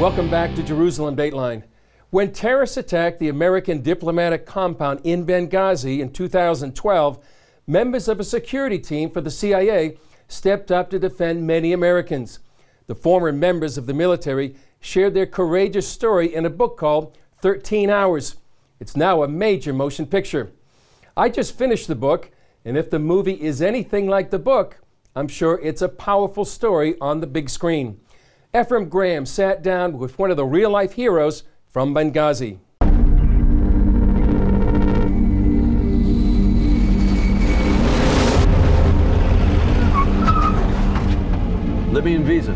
Welcome back to Jerusalem Dateline. When terrorists attacked the American diplomatic compound in Benghazi in 2012, members of a security team for the CIA stepped up to defend many Americans. The former members of the military shared their courageous story in a book called 13 Hours. It's now a major motion picture. I just finished the book, and if the movie is anything like the book, I'm sure it's a powerful story on the big screen. Ephraim Graham sat down with one of the real-life heroes from Benghazi. Libyan visa.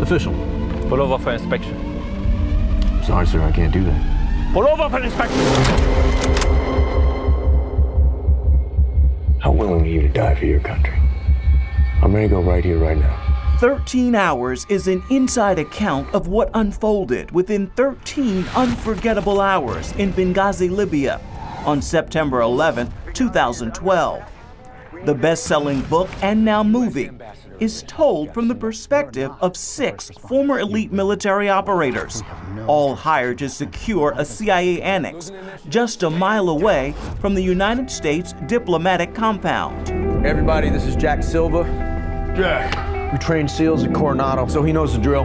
Official. Pull over for inspection. Sorry, sir, I can't do that. Pull over for inspection. How willing are you to die for your country? I'm ready to go right here, right now. 13 Hours is an inside account of what unfolded within 13 unforgettable hours in Benghazi, Libya on September 11, 2012. The best-selling book and now movie is told from the perspective of 6 former elite military operators, all hired to secure a CIA annex just a mile away from the United States diplomatic compound. Everybody, this is Jack Silva. Jack. We trained SEALs at Coronado, so he knows the drill.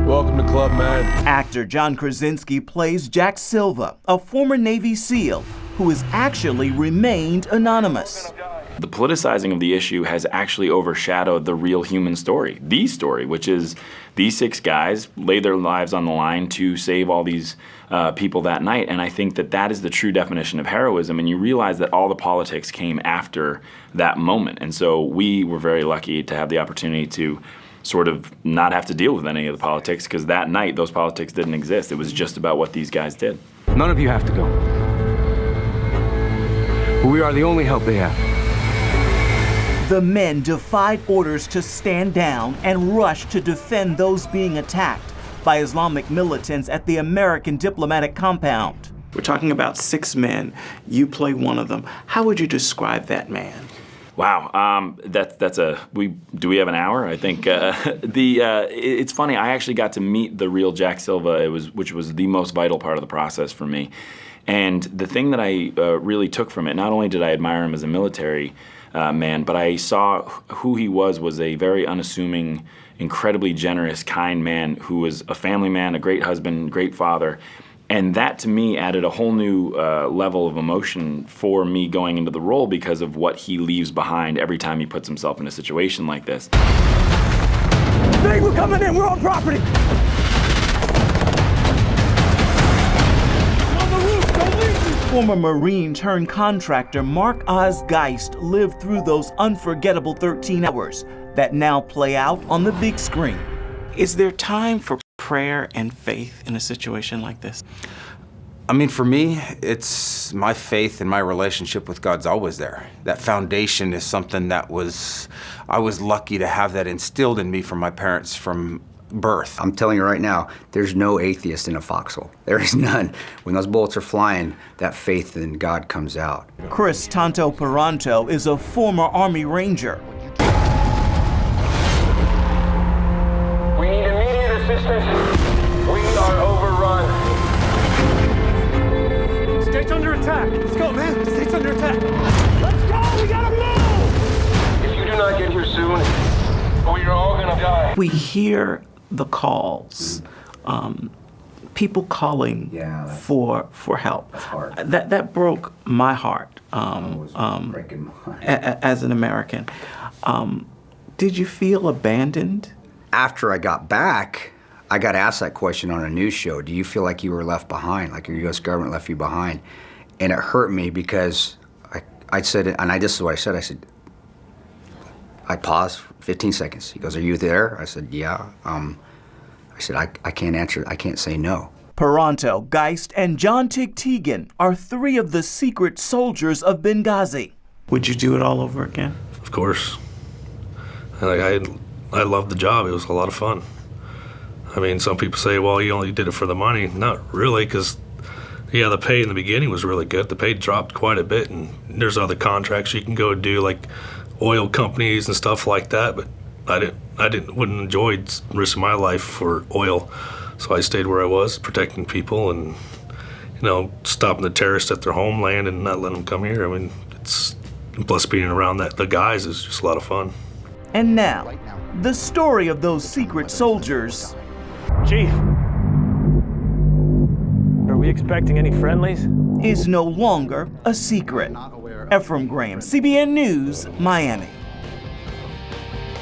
Welcome to Club Med. Actor John Krasinski plays Jack Silva, a former Navy SEAL who has actually remained anonymous. The politicizing of the issue has actually overshadowed the real human story, the story, which is these 6 guys laid their lives on the line to save all these people that night. And I think that that is the true definition of heroism. And you realize that all the politics came after that moment. And so we were very lucky to have the opportunity to sort of not have to deal with any of the politics, because that night those politics didn't exist. It was just about what these guys did. None of you have to go. But we are the only help they have. The men defied orders to stand down and rushed to defend those being attacked by Islamic militants at the American diplomatic compound. We're talking about 6 men. You play one of them. How would you describe that man? Wow, do we have an hour? I think it's funny. I actually got to meet the real Jack Silva, which was the most vital part of the process for me. And the thing that I really took from it, not only did I admire him as a military man, but I saw who he was a very unassuming, incredibly generous, kind man who was a family man, a great husband, great father. And that to me added a whole new level of emotion for me going into the role because of what he leaves behind every time he puts himself in a situation like this. Hey, we're coming in, we're on property. Former Marine turned contractor Mark Oz Geist lived through those unforgettable 13 hours that now play out on the big screen. Is there time for prayer and faith in a situation like this? I mean, for me, it's my faith and my relationship with God's always there. That foundation is something that I was lucky to have that instilled in me from my parents from birth. I'm telling you right now, there's no atheist in a foxhole. There is none. When those bullets are flying, that faith in God comes out. Chris Tonto Peranto is a former Army Ranger. We need immediate assistance. We are overrun. State's under attack. Let's go, man. State's under attack. Let's go, we gotta move! If you do not get here soon, we are all gonna die. We hear the calls, people calling for help. That's hard. That broke my heart Breaking mine. as an American. Did you feel abandoned? After I got back, I got asked that question on a news show. Do you feel like you were left behind, like your U.S. government left you behind? And it hurt me because I said it, and this is what I said. I said, I paused 15 seconds. He goes, are you there? I said, yeah. I said, I can't answer. I can't say no. Peranto, Geist, and John Tigtigan are 3 of the secret soldiers of Benghazi. Would you do it all over again? Of course. I loved the job. It was a lot of fun. I mean, some people say, well, you only did it for the money. Not really, because, yeah, the pay in the beginning was really good. The pay dropped quite a bit, and there's other contracts you can go do, like oil companies and stuff like that, but wouldn't enjoy risking my life for oil. So I stayed where I was, protecting people and, stopping the terrorists at their homeland and not letting them come here. I mean, plus being around the guys is just a lot of fun. And now, the story of those secret soldiers Chief, are we expecting any friendlies? is no longer a secret. Ephraim Graham, CBN News, Miami.